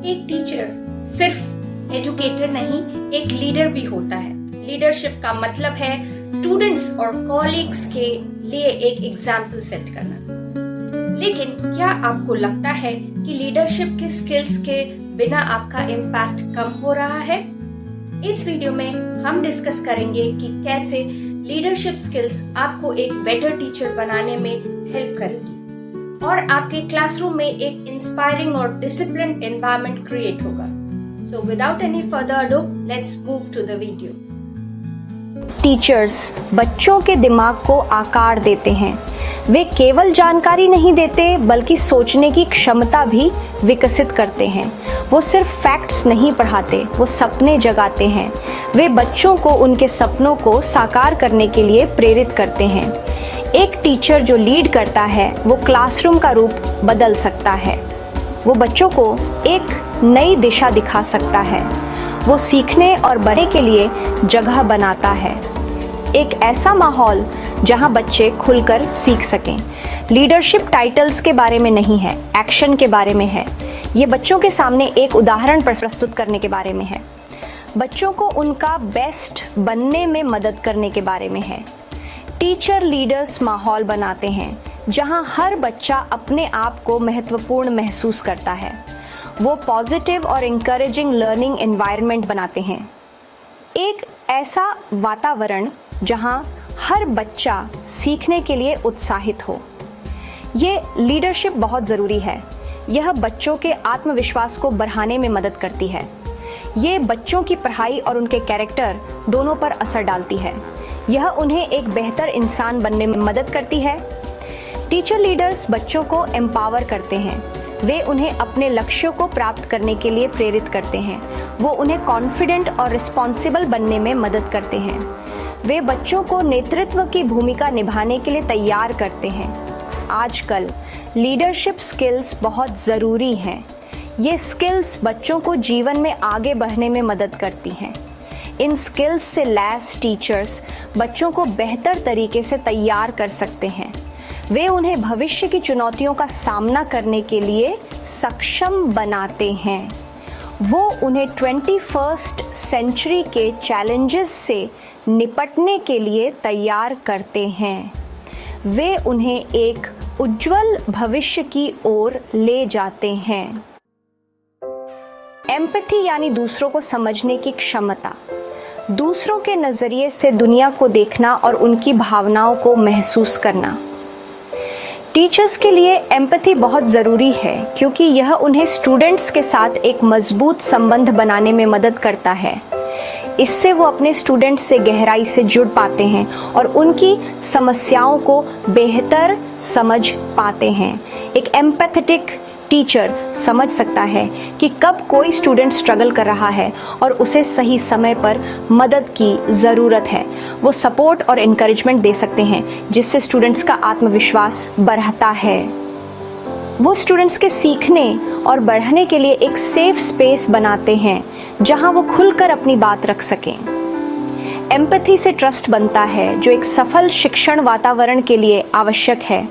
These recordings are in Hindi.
एक टीचर सिर्फ एजुकेटर नहीं, एक लीडर भी होता है। लीडरशिप का मतलब है स्टूडेंट्स और कॉलीग्स के लिए एक एग्जाम्पल सेट करना। लेकिन क्या आपको लगता है कि लीडरशिप के स्किल्स के बिना आपका इम्पैक्ट कम हो रहा है? इस वीडियो में हम डिस्कस करेंगे कि कैसे लीडरशिप स्किल्स आपको एक बेटर टीचर बनाने में हेल्प करेगी और आपके क्लासरूम में एक इंस्पायरिंग और डिसिप्लिन्ड एनवायरनमेंट क्रिएट होगा। So without any further ado, let's move to the video. Teachers बच्चों के दिमाग को आकार देते हैं। वे केवल जानकारी नहीं देते बल्कि सोचने की क्षमता भी विकसित करते हैं। वो सिर्फ फैक्ट्स नहीं पढ़ाते, वो सपने जगाते हैं। वे बच्चों को उनके सपनों को साकार करने के लिए प्रेरित करते हैं। एक टीचर जो लीड करता है वो क्लासरूम का रूप बदल सकता है। वो बच्चों को एक नई दिशा दिखा सकता है। वो सीखने और बढ़ने के लिए जगह बनाता है। एक ऐसा माहौल जहां बच्चे खुलकर सीख सकें। लीडरशिप टाइटल्स के बारे में नहीं है, एक्शन के बारे में है। ये बच्चों के सामने एक उदाहरण प्रस्तुत करने के बारे में है। बच्चों को उनका बेस्ट बनने में मदद करने के बारे में है। टीचर लीडर्स माहौल बनाते हैं जहां हर बच्चा अपने आप को महत्वपूर्ण महसूस करता है। वो पॉजिटिव और इंकरेजिंग लर्निंग एनवायरनमेंट बनाते हैं। एक ऐसा वातावरण जहां हर बच्चा सीखने के लिए उत्साहित हो। ये लीडरशिप बहुत ज़रूरी है। यह बच्चों के आत्मविश्वास को बढ़ाने में मदद करती है। ये बच्चों की पढ़ाई और उनके कैरेक्टर दोनों पर असर डालती है। यह उन्हें एक बेहतर इंसान बनने में मदद करती है। टीचर लीडर्स बच्चों को एम्पावर करते हैं। वे उन्हें अपने लक्ष्यों को प्राप्त करने के लिए प्रेरित करते हैं। वो उन्हें कॉन्फिडेंट और रिस्पॉन्सिबल बनने में मदद करते हैं। वे बच्चों को नेतृत्व की भूमिका निभाने के लिए तैयार करते हैं। आजकल लीडरशिप स्किल्स बहुत ज़रूरी हैं। ये स्किल्स बच्चों को जीवन में आगे बढ़ने में मदद करती हैं। इन स्किल्स से लैस टीचर्स बच्चों को बेहतर तरीके से तैयार कर सकते हैं। वे उन्हें भविष्य की चुनौतियों का सामना करने के लिए सक्षम बनाते हैं। वो उन्हें 21st सेंचुरी के चैलेंजेस से निपटने के लिए तैयार करते हैं। वे उन्हें एक उज्जवल भविष्य की ओर ले जाते हैं। एम्पैथी यानी दूसरों को समझने की क्षमता। दूसरों के नज़रिए से दुनिया को देखना और उनकी भावनाओं को महसूस करना। टीचर्स के लिए एम्पैथी बहुत ज़रूरी है क्योंकि यह उन्हें स्टूडेंट्स के साथ एक मजबूत संबंध बनाने में मदद करता है। इससे वो अपने स्टूडेंट्स से गहराई से जुड़ पाते हैं और उनकी समस्याओं को बेहतर समझ पाते हैं। एक एम्पैथेटिक टीचर समझ सकता है कि कब कोई स्टूडेंट स्ट्रगल कर रहा है और उसे सही समय पर मदद की ज़रूरत है। वो सपोर्ट और एनकरेजमेंट दे सकते हैं जिससे स्टूडेंट्स का आत्मविश्वास बढ़ता है। वो स्टूडेंट्स के सीखने और बढ़ने के लिए एक सेफ स्पेस बनाते हैं जहां वो खुलकर अपनी बात रख सकें। एम्पैथी से ट्रस्ट बनता है जो एक सफल शिक्षण वातावरण के लिए आवश्यक है।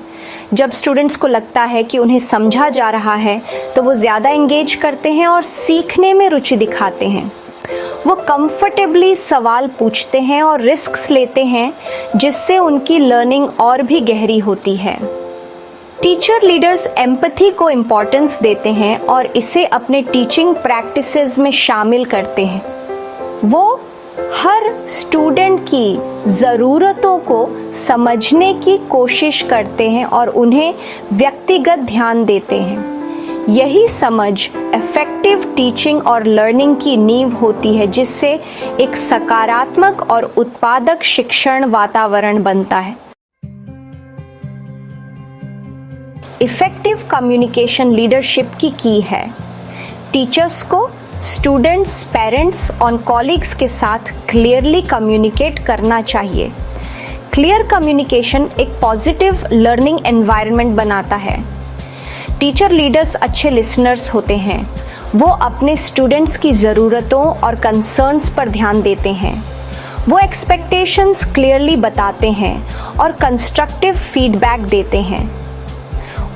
जब स्टूडेंट्स को लगता है कि उन्हें समझा जा रहा है तो वो ज़्यादा एंगेज करते हैं और सीखने में रुचि दिखाते हैं। वो कंफर्टेबली सवाल पूछते हैं और रिस्क्स लेते हैं जिससे उनकी लर्निंग और भी गहरी होती है। टीचर लीडर्स एम्पैथी को इम्पोर्टेंस देते हैं और इसे अपने टीचिंग प्रैक्टिसेस में शामिल करते हैं। वो हर स्टूडेंट की ज़रूरतों को समझने की कोशिश करते हैं और उन्हें व्यक्तिगत ध्यान देते हैं। यही समझ इफेक्टिव टीचिंग और लर्निंग की नींव होती है जिससे एक सकारात्मक और उत्पादक शिक्षण वातावरण बनता है। इफेक्टिव कम्युनिकेशन लीडरशिप की की है। टीचर्स को स्टूडेंट्स, पेरेंट्स और कॉलीग्स के साथ क्लियरली कम्युनिकेट करना चाहिए। क्लियर कम्युनिकेशन एक पॉजिटिव लर्निंग एनवायरनमेंट बनाता है। टीचर लीडर्स अच्छे लिसनर्स होते हैं। वो अपने स्टूडेंट्स की ज़रूरतों और कंसर्न्स पर ध्यान देते हैं। वो एक्सपेक्टेशंस क्लियरली बताते हैं और कंस्ट्रक्टिव फीडबैक देते हैं।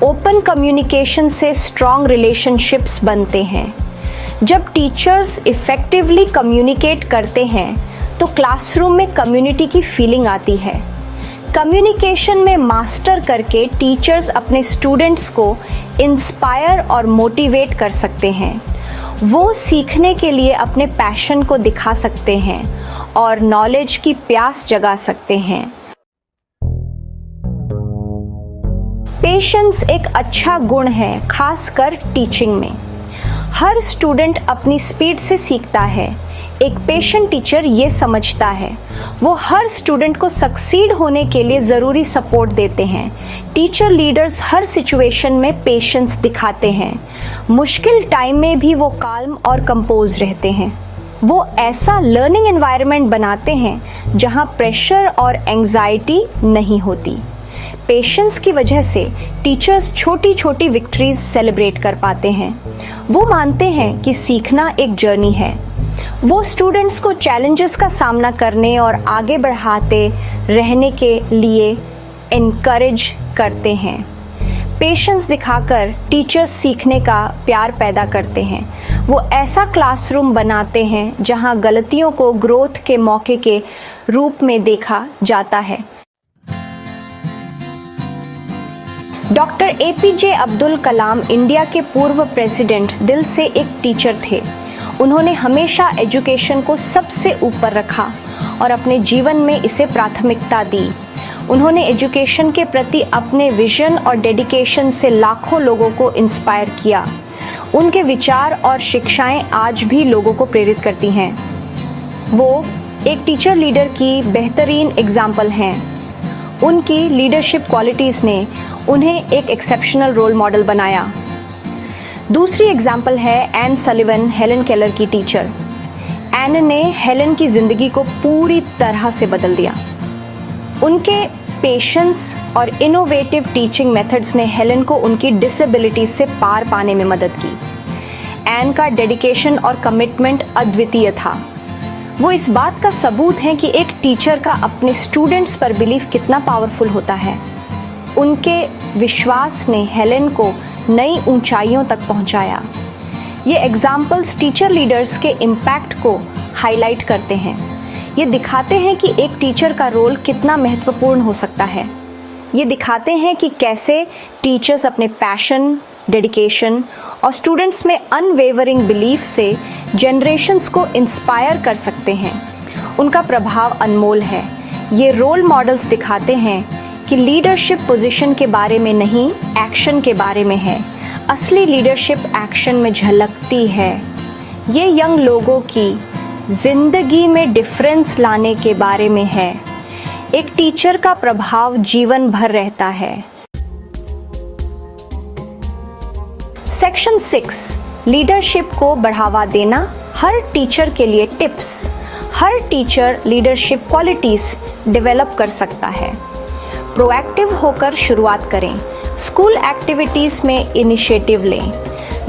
ओपन कम्युनिकेशन से स्ट्रॉन्ग रिलेशनशिप्स बनते हैं। जब टीचर्स इफ़ेक्टिवली कम्युनिकेट करते हैं तो क्लासरूम में कम्युनिटी की फीलिंग आती है। कम्युनिकेशन में मास्टर करके टीचर्स अपने स्टूडेंट्स को इंस्पायर और मोटिवेट कर सकते हैं। वो सीखने के लिए अपने पैशन को दिखा सकते हैं और नॉलेज की प्यास जगा सकते हैं। पेशेंस एक अच्छा गुण है, खासकर टीचिंग में। हर स्टूडेंट अपनी स्पीड से सीखता है। एक पेशेंट टीचर ये समझता है। वो हर स्टूडेंट को सक्सीड होने के लिए ज़रूरी सपोर्ट देते हैं। टीचर लीडर्स हर सिचुएशन में पेशेंस दिखाते हैं। मुश्किल टाइम में भी वो काल्म और कंपोज रहते हैं। वो ऐसा लर्निंग एनवायरनमेंट बनाते हैं जहाँ प्रेशर और एंजाइटी नहीं होती। पेशेंस की वजह से टीचर्स छोटी छोटी विक्ट्रीज सेलिब्रेट कर पाते हैं। वो मानते हैं कि सीखना एक जर्नी है। वो स्टूडेंट्स को चैलेंजेस का सामना करने और आगे बढ़ाते रहने के लिए इनकरेज करते हैं। पेशेंस दिखाकर टीचर्स सीखने का प्यार पैदा करते हैं। वो ऐसा क्लासरूम बनाते हैं जहां गलतियों को ग्रोथ के मौके के रूप में देखा जाता है। Doctor APJ Abdul Kalam India के पूर्व प्रेसिडेंट दिल से एक टीचर थे। उन्होंने हमेशा एजुकेशन को सबसे ऊपर रखा और अपने जीवन में इसे प्राथमिकता दी। उन्होंने एजुकेशन के प्रति अपने विजन और डेडिकेशन से लाखों लोगों को इंस्पायर किया। उनके विचार और शिक्षाएं आज भी लोगों को प्रेरित करती हैं। वो एक टीचर लीडर की बेहतरीन एग्जाम्पल हैं। उनकी लीडरशिप क्वालिटीज़ ने उन्हें एक एक्सेप्शनल रोल मॉडल बनाया। दूसरी एग्जाम्पल है एन सलिवन, हेलन केलर की टीचर। एन ने हेलन की ज़िंदगी को पूरी तरह से बदल दिया। उनके पेशेंस और इनोवेटिव टीचिंग मेथड्स ने हेलन को उनकी डिसेबिलिटी से पार पाने में मदद की। एन का डेडिकेशन और कमिटमेंट अद्वितीय था। वो इस बात का सबूत है कि एक टीचर का अपने स्टूडेंट्स पर बिलीफ कितना पावरफुल होता है। उनके विश्वास ने हेलेन को नई ऊंचाइयों तक पहुंचाया। ये एग्जाम्पल्स टीचर लीडर्स के इम्पैक्ट को हाईलाइट करते हैं। ये दिखाते हैं कि एक टीचर का रोल कितना महत्वपूर्ण हो सकता है। ये दिखाते हैं कि कैसे टीचर्स अपने पैशन, डेडिकेशन और स्टूडेंट्स में अनवेवरिंग बिलीफ से जनरेशन्स को इंस्पायर कर सकते हैं। उनका प्रभाव अनमोल है। ये रोल मॉडल्स दिखाते हैं कि लीडरशिप पोजीशन के बारे में नहीं, एक्शन के बारे में है। असली लीडरशिप एक्शन में झलकती है। ये यंग लोगों की जिंदगी में डिफरेंस लाने के बारे में है। एक टीचर का प्रभाव जीवन भर रहता है। सेक्शन 6, लीडरशिप को बढ़ावा देना। हर टीचर के लिए टिप्स। हर टीचर लीडरशिप क्वालिटीज डेवलप कर सकता है। प्रोएक्टिव होकर शुरुआत करें। स्कूल एक्टिविटीज़ में इनिशिएटिव लें।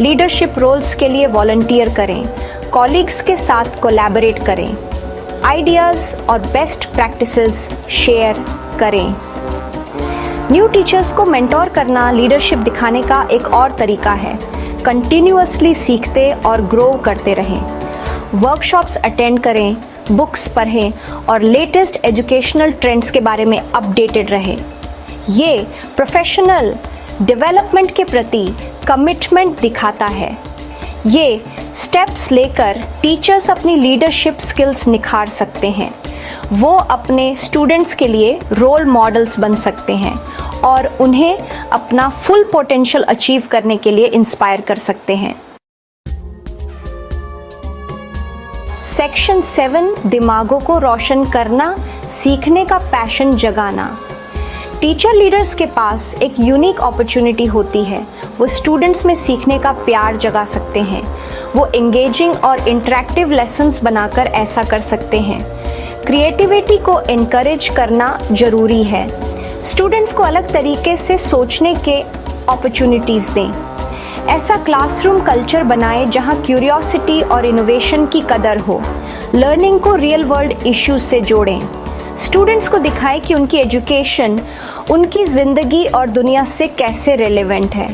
लीडरशिप रोल्स के लिए वॉलंटियर करें। कॉलीग्स के साथ कोलैबोरेट करें। आइडियाज़ और बेस्ट प्रैक्टिसेस शेयर करें। न्यू टीचर्स को मेंटोर करना लीडरशिप दिखाने का एक और तरीका है। कंटिन्यूअसली सीखते और ग्रो करते रहें। वर्कशॉप्स अटेंड करें, बुक्स पढ़ें और लेटेस्ट एजुकेशनल ट्रेंड्स के बारे में अपडेटेड रहें। ये प्रोफेशनल डेवलपमेंट के प्रति कमिटमेंट दिखाता है। ये स्टेप्स लेकर टीचर्स अपनी लीडरशिप स्किल्स निखार सकते हैं। वो अपने स्टूडेंट्स के लिए रोल मॉडल्स बन सकते हैं और उन्हें अपना फुल पोटेंशियल अचीव करने के लिए इंस्पायर कर सकते हैं। सेक्शन 7, दिमागों को रोशन करना, सीखने का पैशन जगाना। टीचर लीडर्स के पास एक यूनिक अपॉर्चुनिटी होती है। वो स्टूडेंट्स में सीखने का प्यार जगा सकते हैं। वो एंगेजिंग और इंटरैक्टिव लेसन्स बनाकर ऐसा कर सकते हैं। क्रिएटिविटी को इनकरेज करना जरूरी है। स्टूडेंट्स को अलग तरीके से सोचने के अपॉर्चुनिटीज़ दें। ऐसा क्लासरूम कल्चर बनाएं जहां क्यूरियोसिटी और इनोवेशन की कदर हो। लर्निंग को रियल वर्ल्ड इश्यूज से जोड़ें। स्टूडेंट्स को दिखाएं कि उनकी एजुकेशन उनकी ज़िंदगी और दुनिया से कैसे रेलेवेंट है।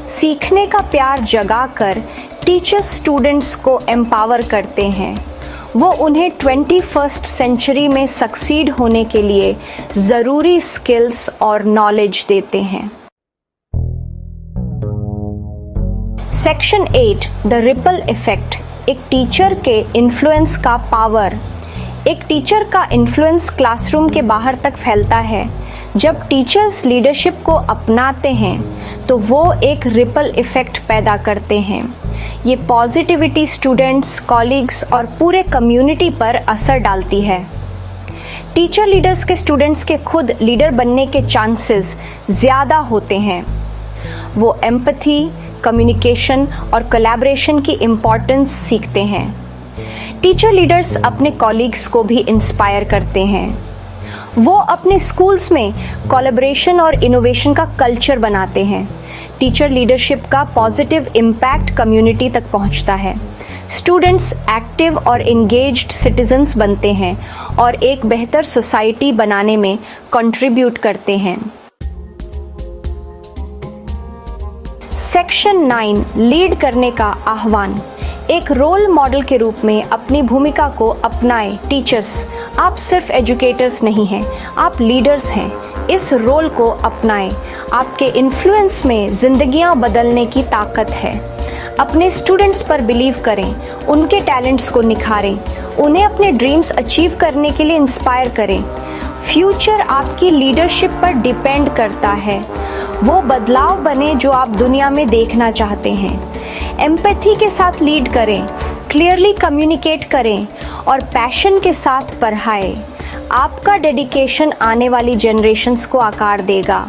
सीखने का प्यार जगाकर टीचर्स स्टूडेंट्स को एम्पावर करते हैं, वो उन्हें 21st सेंचुरी में सक्सीड होने के लिए ज़रूरी स्किल्स और नॉलेज देते हैं। सेक्शन 8 द रिपल इफेक्ट, एक टीचर के इन्फ्लुएंस का पावर। एक टीचर का इन्फ्लुएंस क्लासरूम के बाहर तक फैलता है। जब टीचर्स लीडरशिप को अपनाते हैं तो वो एक रिपल इफेक्ट पैदा करते हैं। ये पॉजिटिविटी स्टूडेंट्स, कॉलीग्स और पूरे कम्युनिटी पर असर डालती है। टीचर लीडर्स के स्टूडेंट्स के खुद लीडर बनने के चांसेस ज़्यादा होते हैं। वो एम्पैथी, कम्युनिकेशन और कोलैबोरेशन की इम्पोर्टेंस सीखते हैं। टीचर लीडर्स अपने कॉलीग्स को भी इंस्पायर करते हैं। वो अपने स्कूल्स में कोलैबोरेशन और इनोवेशन का कल्चर बनाते हैं। टीचर लीडरशिप का पॉजिटिव इम्पैक्ट कम्युनिटी तक पहुंचता है। स्टूडेंट्स एक्टिव और एंगेज्ड सिटीजन्स बनते हैं और एक बेहतर सोसाइटी बनाने में कंट्रीब्यूट करते हैं। सेक्शन 9 लीड करने का आह्वान। एक रोल मॉडल के रूप में अपनी भूमिका को अपनाएं। टीचर्स, आप सिर्फ एजुकेटर्स नहीं हैं, आप लीडर्स हैं। इस रोल को अपनाएं। आपके इन्फ्लुएंस में जिंदगियां बदलने की ताकत है। अपने स्टूडेंट्स पर बिलीव करें, उनके टैलेंट्स को निखारें, उन्हें अपने ड्रीम्स अचीव करने के लिए इंस्पायर करें। फ्यूचर आपकी लीडरशिप पर डिपेंड करता है। वो बदलाव बने जो आप दुनिया में देखना चाहते हैं। एम्पैथी के साथ लीड करें, क्लियरली कम्युनिकेट करें और पैशन के साथ पढ़ाएं। आपका डेडिकेशन आने वाली जनरेशन्स को आकार देगा।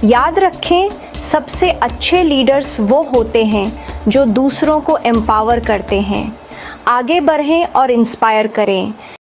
याद रखें, सबसे अच्छे लीडर्स वो होते हैं जो दूसरों को एम्पावर करते हैं। आगे बढ़ें और इंस्पायर करें।